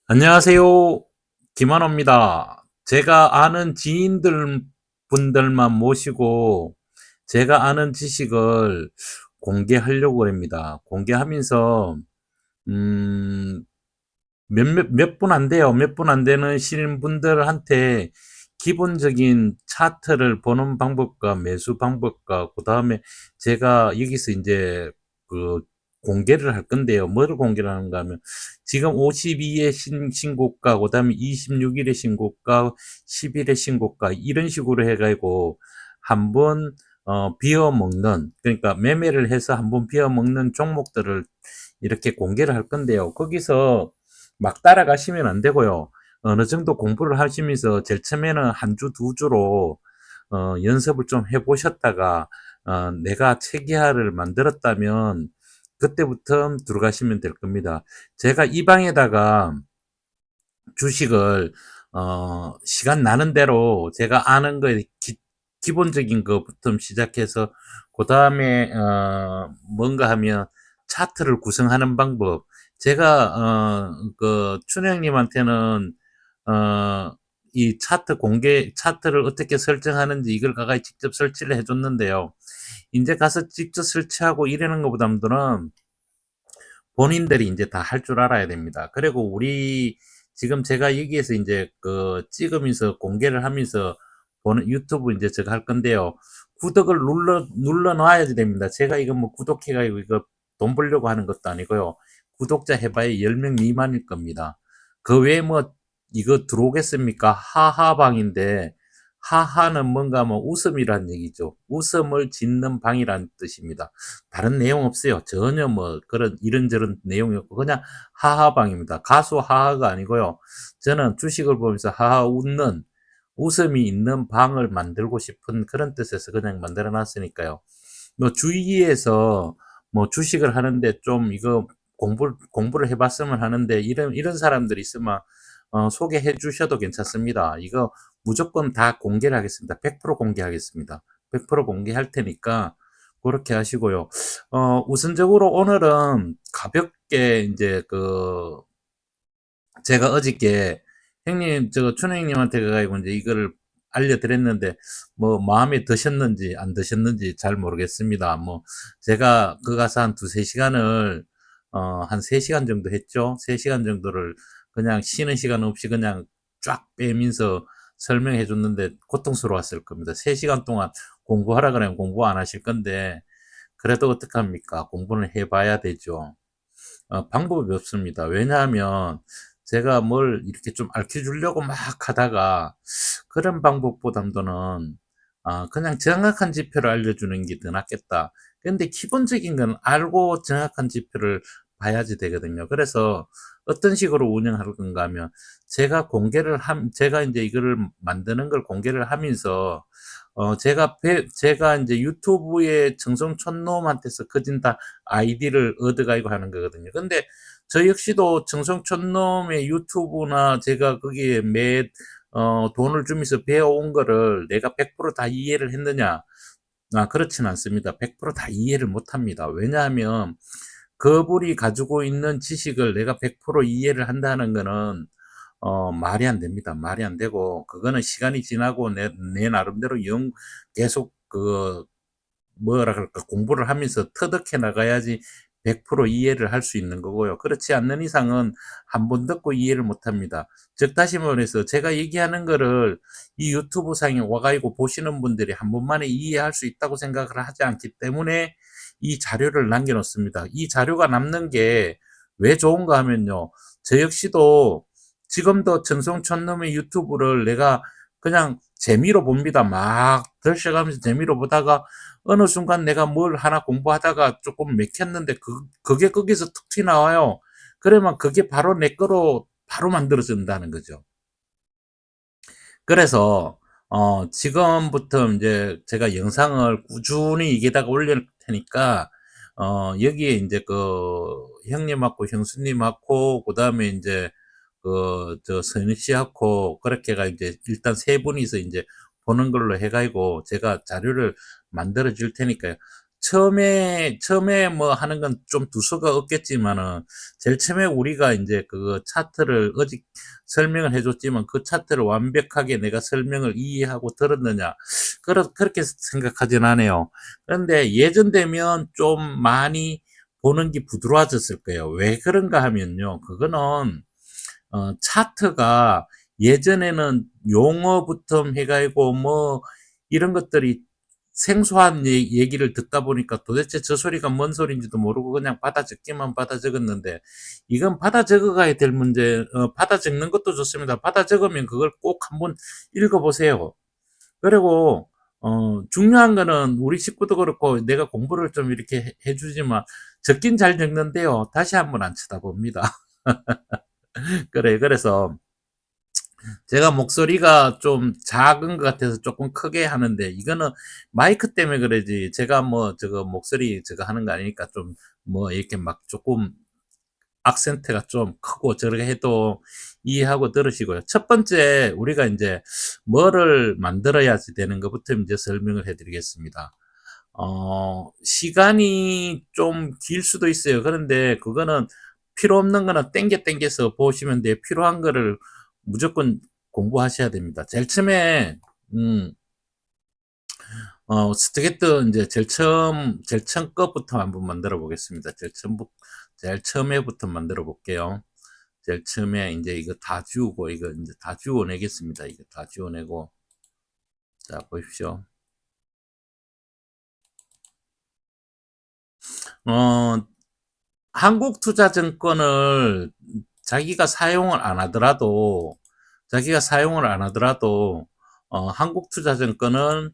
안녕하세요. 김한호입니다. 제가 아는 지인들 분들만 모시고 제가 아는 지식을 공개하려고 합니다. 공개하면서 음, 몇 분 안 돼요. 몇 분 안 되는 시민분들한테 기본적인 차트를 보는 방법과 매수 방법과 그 다음에 제가 여기서 이제 그 공개를 할 건데요. 뭐를 공개를 하는가 하면 지금 52의 신고가, 그 다음에 26일의 신고가, 10일의 신고가 이런 식으로 해가지고 한번 비어 먹는, 그러니까 매매를 해서 한번 비어 먹는 종목들을 이렇게 공개를 할 건데요. 거기서 막 따라가시면 안 되고요. 어느 정도 공부를 하시면서 제일 처음에는 한 주, 두 주로 연습을 좀 해보셨다가 내가 체계화를 만들었다면 그때부터 들어가시면 될 겁니다. 제가 이 방에다가 주식을 시간 나는 대로 제가 아는 거 기본적인 것부터 시작해서 그 다음에 뭔가 하면 차트를 구성하는 방법. 제가 그 춘영님한테는 어, 이 차트 공개 차트를 어떻게 설정하는지 이걸 가까이 직접 설치를 해줬는데요. 이제 가서 직접 설치하고 이러는 것보다는 본인들이 이제 다 할 줄 알아야 됩니다. 그리고 우리 지금 제가 여기에서 이제 그 찍으면서 공개를 하면서 보는 유튜브 이제 제가 할 건데요. 구독을 눌러 놔야 됩니다. 제가 이거 뭐 구독해가지고 이거 돈 벌려고 하는 것도 아니고요. 구독자 해봐야 10명 미만일 겁니다. 그 외에 뭐 이거 들어오겠습니까? 하하방인데 하하는 뭔가 뭐 웃음이란 얘기죠. 웃음을 짓는 방이란 뜻입니다. 다른 내용 없어요. 전혀 뭐 그런 이런저런 내용이 없고 그냥 하하방입니다. 가수 하하가 아니고요. 저는 주식을 보면서 하하 웃는 웃음이 있는 방을 만들고 싶은 그런 뜻에서 그냥 만들어 놨으니까요. 뭐 주위에서 뭐 주식을 하는데 좀 이거 공부를 해봤으면 하는데 이런 사람들이 있으면 소개해 주셔도 괜찮습니다. 이거 무조건 다 공개를 하겠습니다. 100% 공개하겠습니다. 100% 공개할 테니까 그렇게 하시고요. 우선적으로 오늘은 가볍게 이제 그 제가 어저께 형님 저 춘 형님한테 가가지고 이제 이거를 알려드렸는데 뭐 마음에 드셨는지 안 드셨는지 잘 모르겠습니다. 뭐 제가 그 가서 한 두세 시간을 한 3시간 정도 했죠. 3시간 정도를 그냥 쉬는 시간 없이 그냥 쫙 빼면서 설명해 줬는데 고통스러웠을 겁니다. 3시간 동안 공부하라 그러면 공부 안 하실 건데 그래도 어떡합니까? 공부는 해봐야 되죠. 방법이 없습니다. 왜냐하면 제가 뭘 이렇게 좀 알려 주려고 막 하다가 그런 방법보다는 그냥 정확한 지표를 알려주는 게 더 낫겠다. 근데 기본적인 건 알고 정확한 지표를 봐야지 되거든요. 그래서 어떤 식으로 운영할 건가 하면 제가 이제 이거를 만드는 걸 공개를 하면서 제가 이제 유튜브에 정성촌놈한테서 커진 다 아이디를 얻어가지고 하는 거거든요. 근데 저 역시도 정성촌놈의 유튜브나 제가 거기에 돈을 주면서 배워온 거를 내가 100%다 이해를 했느냐? 그렇진 않습니다. 100%다 이해를 못 합니다. 왜냐하면 그분이 가지고 있는 지식을 내가 100% 이해를 한다는 거는 말이 안 됩니다. 말이 안 되고 그거는 시간이 지나고 내 나름대로 계속 뭐라 그럴까 공부를 하면서 터득해 나가야지 100% 이해를 할 수 있는 거고요. 그렇지 않는 이상은 한 번 듣고 이해를 못 합니다. 즉 다시 말해서 제가 얘기하는 거를 이 유튜브 상에 와 가지고 보시는 분들이 한 번만에 이해할 수 있다고 생각을 하지 않기 때문에 이 자료를 남겨 놓습니다. 이 자료가 남는 게 왜 좋은가 하면요. 저 역시도 지금도 정성촌놈의 유튜브를 내가 그냥 재미로 봅니다. 막 들썩하면서 재미로 보다가 어느 순간 내가 뭘 하나 공부하다가 조금 맥혔는데 그게 거기서 툭 튀나와요. 그러면 그게 바로 내 거로 바로 만들어진다는 거죠. 그래서 지금부터 이제 제가 영상을 꾸준히 이게다가 올릴 테니까 여기에 이제 그 형님하고 형수님하고 그다음에 이제 그 저 선희 씨하고 그렇게가 이제 일단 세 분이서 이제 보는 걸로 해 가지고 제가 자료를 만들어 줄 테니까요. 처음에 뭐 하는 건 좀 두서가 없겠지만은, 제일 처음에 우리가 이제 그 차트를 어직 설명을 해 줬지만 그 차트를 완벽하게 내가 설명을 이해하고 들었느냐? 그렇게 생각하진 않아요. 그런데 예전 되면 좀 많이 보는 게 부드러워졌을 거예요. 왜 그런가 하면요. 그거는 차트가 예전에는 용어부터 해가지고 뭐 이런 것들이 생소한 얘기를 듣다 보니까 도대체 저 소리가 뭔 소리인지도 모르고 그냥 받아 적기만 받아 적었는데, 이건 받아 적어 가야 될 문제. 받아 적는 것도 좋습니다. 받아 적으면 그걸 꼭 한번 읽어보세요. 그리고 중요한 거는 우리 식구도 그렇고 내가 공부를 좀 이렇게 해주지만 적긴 잘 적는데요. 다시 한번 안 쳐다봅니다. 그래서 제가 목소리가 좀 작은 것 같아서 조금 크게 하는데, 이거는 마이크 때문에 그러지, 제가 뭐 저거 목소리 저거 하는 거 아니니까 좀 뭐 이렇게 막 조금 악센트가 좀 크고 저렇게 해도 이해하고 들으시고요. 첫 번째, 우리가 이제 뭐를 만들어야지 되는 것부터 이제 설명을 해 드리겠습니다. 시간이 좀 길 수도 있어요. 그런데 그거는 필요 없는 거는 땡겨서 보시면 돼요. 필요한 거를 무조건 공부하셔야 됩니다. 제일 처음에, 음, 스트게트 이제 제일 처음 것부터 한번 만들어 보겠습니다. 제일 처음에부터 만들어 볼게요. 제일 처음에 이제 이거 다 지우고, 이거 이제 다 지워내겠습니다. 이거 다 지워내고. 자, 보십시오. 어, 한국투자증권을 자기가 사용을 안 하더라도 한국투자증권은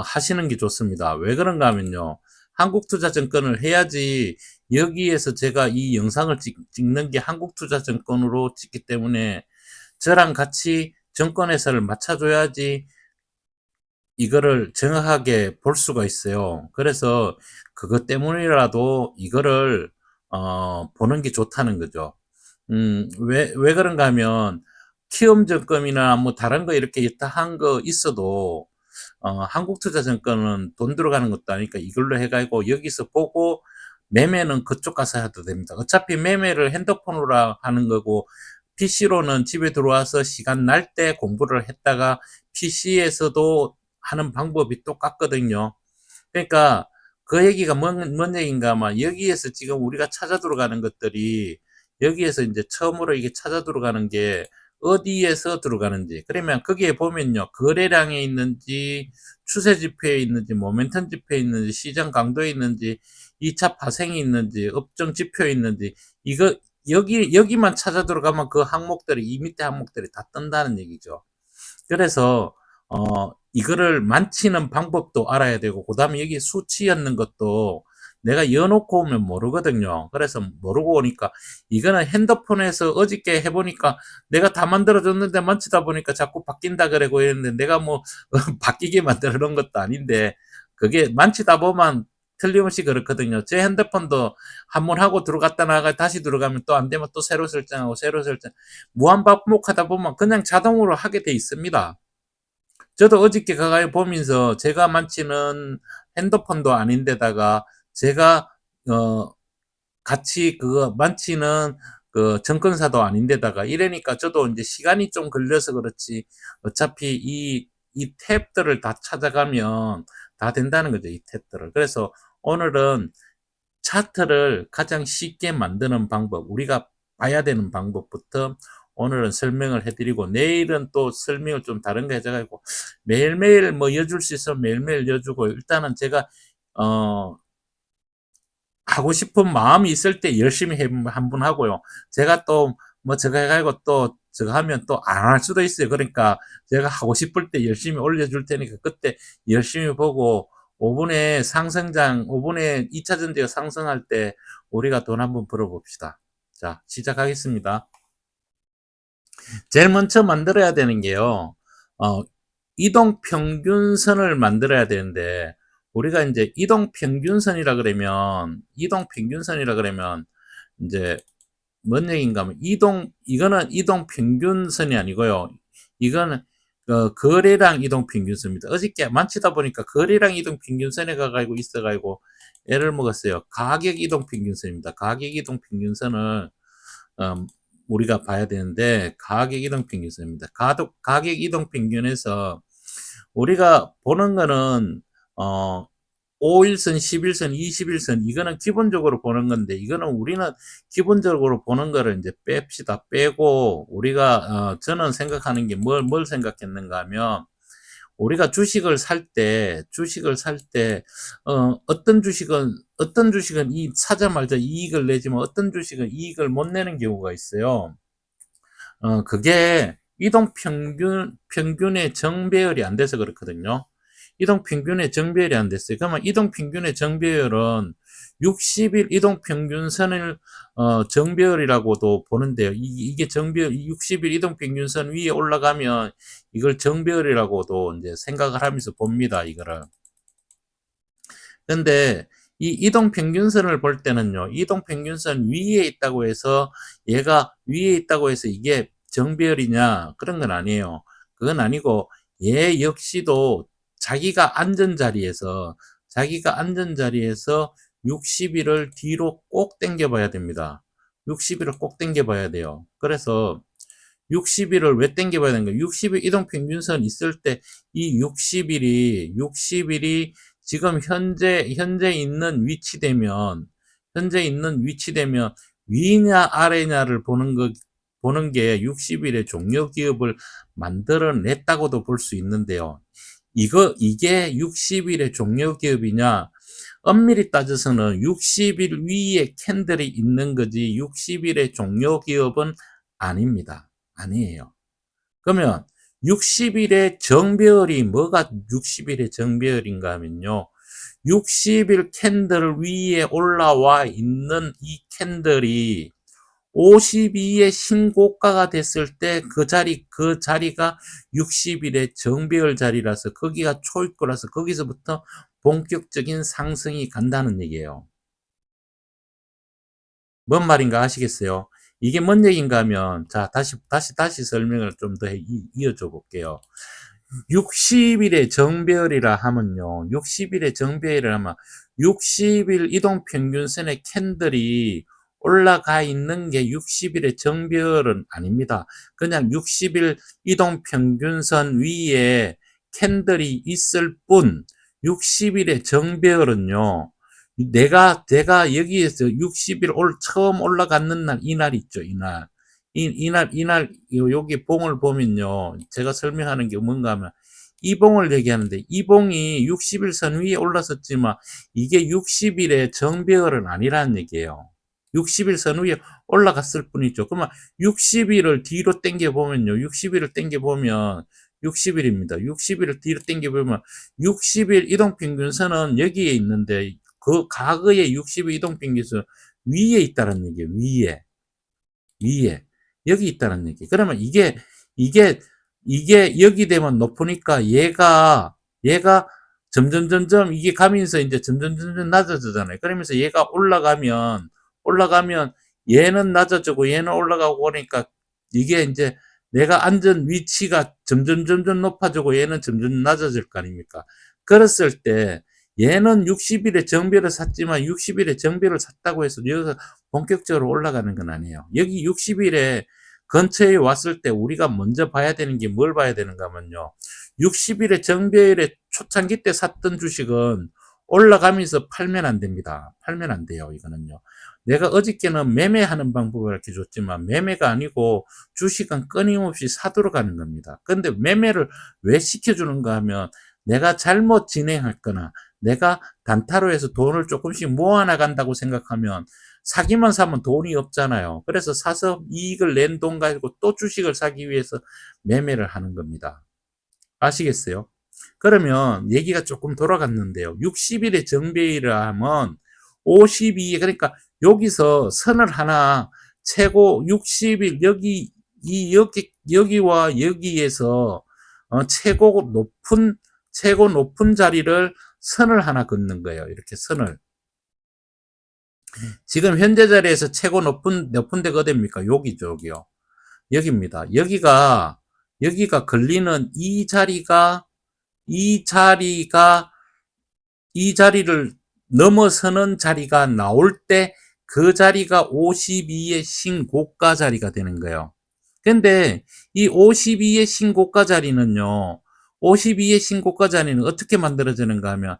하시는 게 좋습니다. 왜 그런가 하면요. 한국투자증권을 해야지, 여기에서 제가 이 영상을 찍는 게 한국투자증권으로 찍기 때문에 저랑 같이 증권회사를 맞춰줘야지 이거를 정확하게 볼 수가 있어요. 그래서 그것 때문이라도 이거를 보는 게 좋다는 거죠. 왜 그런가 하면 키움증권이나 뭐 다른 거 이렇게 한 거 있어도 한국투자증권은 돈 들어가는 것도 아니니까 이걸로 해가지고 여기서 보고 매매는 그쪽 가서 해도 됩니다. 어차피 매매를 핸드폰으로 하는 거고, PC로는 집에 들어와서 시간 날 때 공부를 했다가 PC에서도 하는 방법이 똑같거든요. 그러니까 그 얘기가 뭔 얘기인가 하면, 여기에서 지금 우리가 찾아 들어가는 것들이, 여기에서 이제 처음으로 이게 찾아 들어가는 게 어디에서 들어가는지, 그러면 거기에 보면요, 거래량에 있는지, 추세 지표에 있는지, 모멘텀 지표에 있는지, 시장 강도에 있는지, 2차 파생이 있는지, 업종 지표에 있는지, 이거 여기만 찾아 들어가면 그 항목들이, 이 밑에 항목들이 다 뜬다는 얘기죠. 그래서 이거를 만치는 방법도 알아야 되고, 그 다음에 여기 수치 였는 것도 내가 여놓고 오면 모르거든요. 그래서 모르고 오니까, 이거는 핸드폰에서 어저께 해보니까 내가 다 만들어줬는데 만치다 보니까 자꾸 바뀐다 그러고 했는데, 내가 뭐 바뀌게 만들어 놓은 것도 아닌데, 그게 만치다 보면 틀림없이 그렇거든요. 제 핸드폰도 한 번 하고 들어갔다 나가 다시 들어가면 또 안 되면 또 새로 설정하고 새로 설정, 무한 반복하다 보면 그냥 자동으로 하게 돼 있습니다. 저도 어저께 가까이 보면서, 제가 만지는 핸드폰도 아닌데다가 제가 어 같이 그거 만지는 그 증권사도 아닌데다가 이러니까, 저도 이제 시간이 좀 걸려서 그렇지 어차피 이 탭들을 다 찾아가면 다 된다는 거죠, 이 탭들을. 그래서 오늘은 차트를 가장 쉽게 만드는 방법, 우리가 봐야 되는 방법부터 오늘은 설명을 해드리고, 내일은 또 설명을 좀 다른 거 해줘가지고 매일매일 뭐 여줄 수 있으면 매일매일 여주고, 일단은 제가 하고 싶은 마음이 있을 때 열심히 한번 하고요. 제가 또 뭐 저거 해가지고 또 저거 하면 또 안 할 수도 있어요. 그러니까 제가 하고 싶을 때 열심히 올려줄 테니까 그때 열심히 보고, 5분에 2차 전지가 상승할 때 우리가 돈 한번 벌어봅시다. 자, 시작하겠습니다. 제일 먼저 만들어야 되는 게요. 이동평균선을 만들어야 되는데, 우리가 이제 이동평균선이라 그러면 이제 뭔 얘기인가 하면, 이거는 이동평균선이 아니고요. 이거는 거래량 이동평균선입니다. 어저께 만치다 보니까 거래량 이동평균선에 가가지고 있어가지고 애를 먹었어요. 가격 이동평균선입니다. 가격 이동평균선을 우리가 봐야 되는데 가격 이동평균선입니다. 가격 이동평균에서 우리가 보는 거는 5일선, 10일선, 20일선 이거는 기본적으로 보는 건데 이거는 우리는 기본적으로 보는 거를 이제 뺍시다. 빼고 우리가 저는 생각하는 게 뭘 생각했는가 하면 우리가 주식을 살 때 어떤 주식은 이 사자마자 이익을 내지만 어떤 주식은 이익을 못 내는 경우가 있어요. 그게 평균의 정배열이 안 돼서 그렇거든요. 이동평균의 정배열이 안 됐어요. 그러면 이동평균의 정배열은 60일 이동평균선을 정배열이라고도 보는데요. 이게 정배열, 60일 이동평균선 위에 올라가면 이걸 정배열이라고도 이제 생각을 하면서 봅니다. 이거를. 근데 이 이동평균선을 볼 때는요, 이동평균선 위에 있다고 해서 얘가 위에 있다고 해서 이게 정배열이냐? 그런 건 아니에요. 그건 아니고 얘 역시도 자기가 앉은 자리에서 60일을 뒤로 꼭 당겨 봐야 됩니다. 60일을 꼭 당겨 봐야 돼요. 그래서 60일을 왜 당겨 봐야 되는가? 60일 이동평균선 있을 때 이 60일이 지금 현재 있는 위치되면 위냐 아래냐를 보는 게 60일의 종료 기업을 만들어냈다고도 볼 수 있는데요. 이게 60일의 종료 기업이냐? 엄밀히 따져서는 60일 위에 캔들이 있는 거지 60일의 종료 기업은 아닙니다. 아니에요. 그러면 60일의 정배열이 뭐가 60일의 정배열인가 하면요. 60일 캔들 위에 올라와 있는 이 캔들이 52의 신고가가 됐을 때 그 자리가 60일의 정배열 자리라서 거기가 초입고라서 거기서부터 본격적인 상승이 간다는 얘기예요. 뭔 말인가 아시겠어요? 이게 뭔 얘기인가 하면 자 다시 설명을 좀 더 이어줘 볼게요. 60일의 정배열이라 하면요. 60일의 정배열이라 하면 60일 이동평균선의 캔들이 올라가 있는 게 60일의 정배열은 아닙니다. 그냥 60일 이동평균선 위에 캔들이 있을 뿐 60일의 정배열은요. 내가 여기에서 60일 처음 올라갔는 날 이날 있죠. 이날 여기 봉을 보면요. 제가 설명하는 게 뭔가 하면 이 봉을 얘기하는데 이 봉이 60일 선 위에 올랐었지만 이게 60일의 정배열은 아니라는 얘기예요. 60일 선 위에 올라갔을 뿐이죠. 그러면 60일을 뒤로 당겨 보면요. 60일을 당겨 보면 60일입니다. 60일을 뒤로 당겨 보면 60일 이동평균선은 여기에 있는데 그 과거의 60일 이동평균선 위에 있다는 얘기예요. 위에 여기 있다는 얘기. 그러면 이게 여기 되면 높으니까 얘가 점점 이게 가면서 이제 점점 낮아지잖아요. 그러면서 얘가 올라가면 얘는 낮아지고 얘는 올라가고 그러니까 이게 이제 내가 앉은 위치가 점점 높아지고 얘는 점점 낮아질 거 아닙니까? 그랬을 때 얘는 60일에 정배를 샀지만 60일에 정배를 샀다고 해서 여기서 본격적으로 올라가는 건 아니에요. 여기 60일에 근처에 왔을 때 우리가 먼저 봐야 되는 게 뭘 봐야 되는가 하면요. 60일에 정배열에 초창기 때 샀던 주식은 올라가면서 팔면 안 됩니다. 팔면 안 돼요. 이거는요. 내가 어저께는 매매하는 방법을 이렇게 줬지만 매매가 아니고 주식은 끊임없이 사도록 하는 겁니다. 근데 매매를 왜 시켜주는가 하면 내가 잘못 진행했거나 내가 단타로 해서 돈을 조금씩 모아나간다고 생각하면 사기만 사면 돈이 없잖아요. 그래서 사서 이익을 낸 돈 가지고 또 주식을 사기 위해서 매매를 하는 겁니다. 아시겠어요? 그러면 얘기가 조금 돌아갔는데요. 60일의 정배이라 하면 52, 그러니까 여기서 선을 하나 최고 60일 여기와 여기에서 최고 높은 자리를 선을 하나 긋는 거예요. 이렇게 선을. 지금 현재 자리에서 최고 높은 데가 어디입니까? 여기죠, 여기요. 여기입니다. 여기가 여기가 걸리는 이 자리를 넘어서는 자리가 나올 때 그 자리가 52의 신고가 자리가 되는 거예요. 근데 이 52의 신고가 자리는요, 52의 신고가 자리는 어떻게 만들어지는가 하면,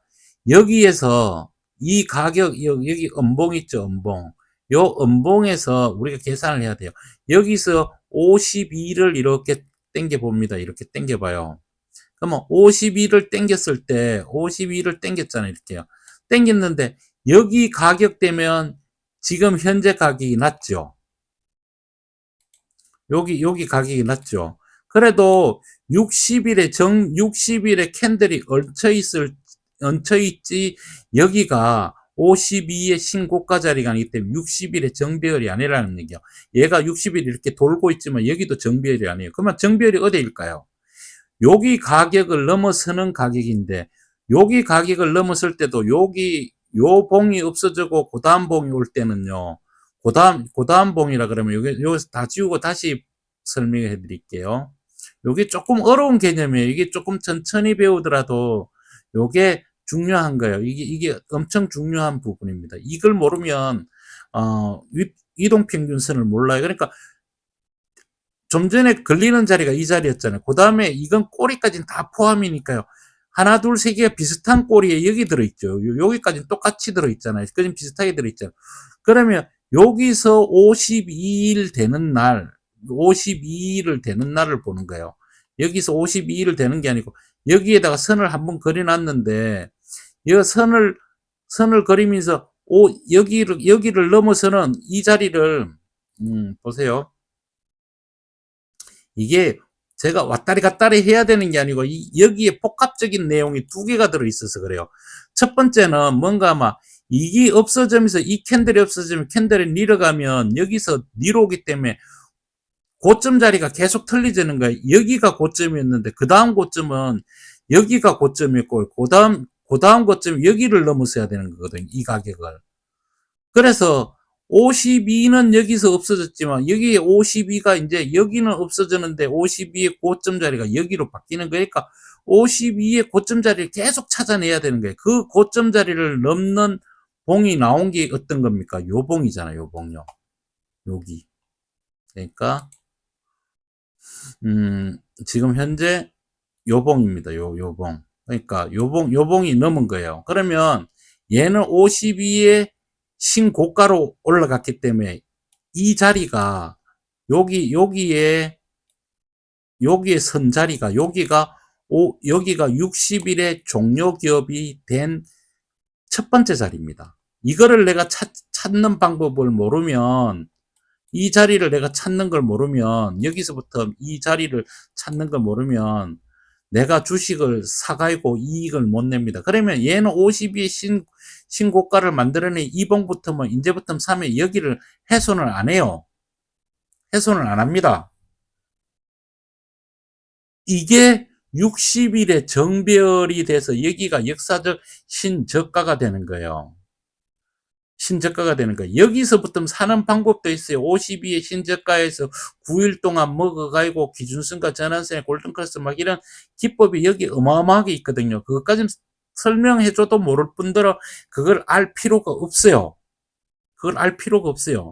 여기에서 이 가격, 여기 음봉 있죠, 음봉. 요 음봉에서 우리가 계산을 해야 돼요. 여기서 52를 이렇게 당겨 봅니다. 이렇게 당겨 봐요. 그러면 52를 당겼을 때, 52를 당겼잖아요. 이렇게요. 당겼는데, 여기 가격대면 지금 현재 가격이 낮죠. 여기 가격이 낮죠. 그래도 60일에 캔들이 얹혀있지, 여기가 52의 신고가 자리가 아니기 때문에 60일의 정배열이 아니라는 얘기야. 얘가 60일 이렇게 돌고 있지만 여기도 정배열이 아니에요. 그러면 정배열이 어디일까요? 여기 가격을 넘어서는 가격인데, 여기 가격을 넘었을 때도 요 봉이 없어지고 그 다음 봉이 올 때는요, 그 다음 봉이라 그러면 여기서 다 지우고 다시 설명해 드릴게요. 요게 조금 어려운 개념이에요. 이게 조금 천천히 배우더라도 요게 중요한 거예요. 이게 엄청 중요한 부분입니다. 이걸 모르면, 이동평균선을 몰라요. 그러니까 좀 전에 걸리는 자리가 이 자리였잖아요. 그 다음에 이건 꼬리까지는 다 포함이니까요. 하나, 둘, 세 개가 비슷한 꼬리에 여기 들어있죠. 여기까지는 똑같이 들어있잖아요. 그럼 비슷하게 들어있잖아요. 그러면 여기서 52일 되는 날, 52일을 되는 날을 보는 거예요. 여기서 52일을 되는 게 아니고, 여기에다가 선을 한번 그려놨는데, 이 선을 그리면서, 여기를 넘어서는 이 자리를, 보세요. 이게 제가 왔다리 갔다리 해야 되는 게 아니고 여기에 복합적인 내용이 두 개가 들어있어서 그래요. 첫 번째는 뭔가 막 이게 없어지면서 이 캔들이 없어지면 캔들이 내려가면 여기서 내려오기 때문에 고점 자리가 계속 틀려지는 거예요. 여기가 고점이었는데 그 다음 고점은 여기가 고점이었고 그 다음 고점이 여기를 넘어서야 되는 거거든요. 이 가격을. 그래서 52는 여기서 없어졌지만 여기에 52가 이제 여기는 없어졌는데 52의 고점 자리가 여기로 바뀌는 거니까 52의 고점 자리를 계속 찾아내야 되는 거예요. 그 고점 자리를 넘는 봉이 나온 게 어떤 겁니까? 요 봉이잖아요. 요 봉요. 여기. 그러니까 지금 현재 요 봉입니다. 요 봉. 그러니까 요 봉이 넘은 거예요. 그러면 얘는 52의 신고가로 올라갔기 때문에 이 자리가 여기에 선 자리가 여기가 60일의 종료 기업이 된 첫 번째 자리입니다. 이거를 내가 찾는 방법을 모르면 이 자리를 내가 찾는 걸 모르면 여기서부터 이 자리를 찾는 걸 모르면 내가 주식을 사가지고 이익을 못 냅니다. 그러면 얘는 52의 신고가를 만들어낸 이봉부터는 이제부터 3회 여기를 훼손을 안 해요. 훼손을 안 합니다. 이게 60일의 정배열이 돼서 여기가 역사적 신저가가 되는 거예요. 신저가가 되는 거예요. 여기서부터 사는 방법도 있어요. 52의 신저가에서 9일 동안 먹어가지고 기준선과 전환선의 골든크로스 막 이런 기법이 여기 어마어마하게 있거든요. 그것까지는 설명해줘도 모를 뿐더러 그걸 알 필요가 없어요. 그걸 알 필요가 없어요.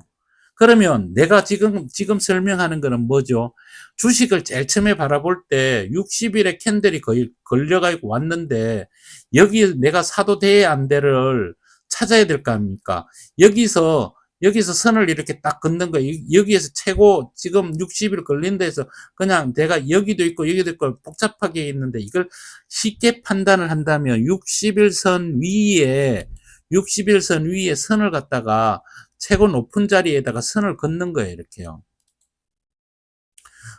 그러면 내가 지금 설명하는 거는 뭐죠? 주식을 제일 처음에 바라볼 때 60일의 캔들이 거의 걸려가지고 왔는데 여기 내가 사도 돼, 안 돼를 찾아야 될 거 아닙니까? 여기서 선을 이렇게 딱 긋는 거예요. 여기에서 최고 지금 60일 걸린다 해서 그냥 내가 여기도 있고 여기도 있고 복잡하게 있는데 이걸 쉽게 판단을 한다면 60일 선 위에 선을 갖다가 최고 높은 자리에다가 선을 긋는 거예요. 이렇게요.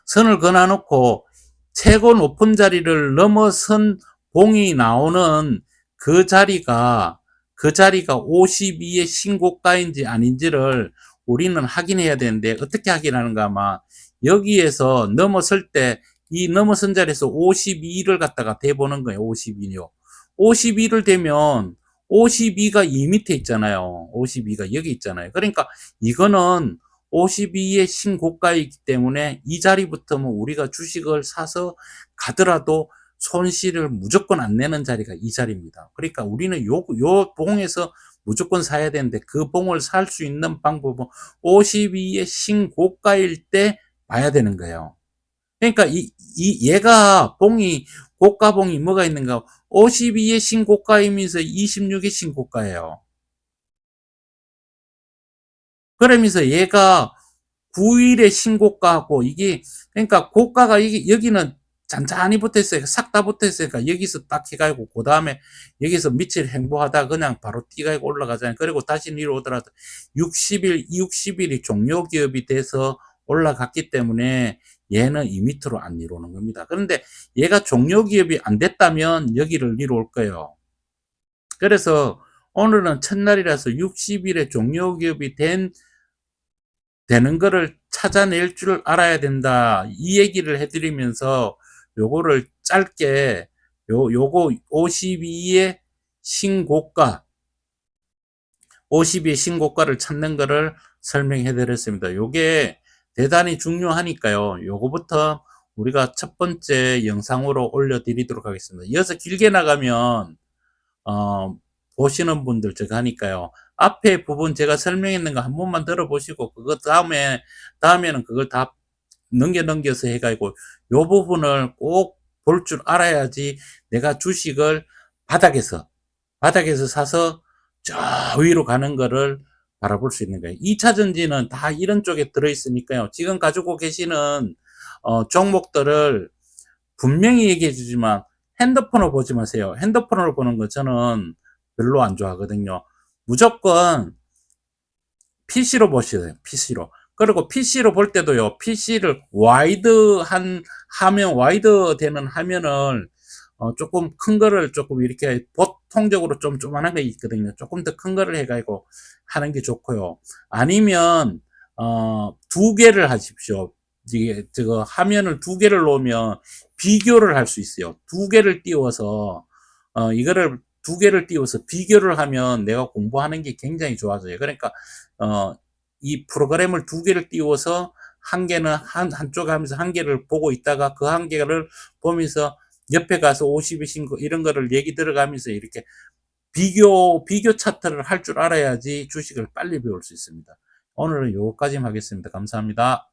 선을 그어놓고 최고 높은 자리를 넘어선 봉이 나오는 그 자리가 52의 신고가인지 아닌지를 우리는 확인해야 되는데 어떻게 확인하는가 하면 여기에서 넘어설 때 이 넘어선 자리에서 52를 갖다가 대보는 거예요. 52요. 52를 대면 52가 이 밑에 있잖아요. 52가 여기 있잖아요. 그러니까 이거는 52의 신고가이기 때문에 이 자리부터는 우리가 주식을 사서 가더라도 손실을 무조건 안 내는 자리가 이 자리입니다. 그러니까 우리는 요 봉에서 무조건 사야 되는데 그 봉을 살 수 있는 방법은 52의 신고가일 때 봐야 되는 거예요. 그러니까 얘가 봉이 고가봉이 뭐가 있는가? 52의 신고가이면서 26의 신고가예요. 그러면서 얘가 9일의 신고가하고 이게 그러니까 고가가 이게 여기는 잔잔히 붙어 있어요. 싹 다 붙어 있으니까 여기서 딱 해가지고 그 다음에 여기서 밑을 행보하다 그냥 바로 뛰가지고 올라가잖아요. 그리고 다시 위로 오더라도 60일이 종료 기업이 돼서 올라갔기 때문에 얘는 이 밑으로 안 내려오는 겁니다. 그런데 얘가 종료 기업이 안 됐다면 여기를 내려올 거예요. 그래서 오늘은 첫날이라서 60일에 종료 기업이 되는 거를 찾아낼 줄 알아야 된다. 이 얘기를 해드리면서 요거를 짧게 요거 52의 신고가 52의 신고가를 찾는 거를 설명해 드렸습니다. 요게 대단히 중요하니까요. 요거부터 우리가 첫 번째 영상으로 올려드리도록 하겠습니다. 이어서 길게 나가면 보시는 분들 제가 하니까요. 앞에 부분 제가 설명했는 거 한 번만 들어보시고 그거 다음에는 그걸 다 넘겨서 해가지고 요 부분을 꼭 볼 줄 알아야지 내가 주식을 바닥에서 사서 저 위로 가는 거를 바라볼 수 있는 거예요. 2차 전지는 다 이런 쪽에 들어있으니까요. 지금 가지고 계시는 종목들을 분명히 얘기해 주지만 핸드폰을 보지 마세요. 핸드폰을 보는 거 저는 별로 안 좋아하거든요. 무조건 PC로 보셔야 돼요. PC로. 그리고 PC로 볼 때도요. PC를 와이드 되는 화면을 조금 큰 거를 조금 이렇게 보통적으로 좀 조그만한 게 있거든요. 조금 더 큰 거를 해가지고 하는 게 좋고요. 아니면 두 개를 하십시오. 이게 저거 화면을 두 개를 놓으면 비교를 할 수 있어요. 두 개를 띄워서 이거를 두 개를 띄워서 비교를 하면 내가 공부하는 게 굉장히 좋아져요. 그러니까 이 프로그램을 두 개를 띄워서 한 개는 한쪽에 하면서 한 개를 보고 있다가 그 한 개를 보면서 옆에 가서 50이신 거 이런 거를 얘기 들어가면서 이렇게 비교 차트를 할 줄 알아야지 주식을 빨리 배울 수 있습니다. 오늘은 요거까지 하겠습니다. 감사합니다.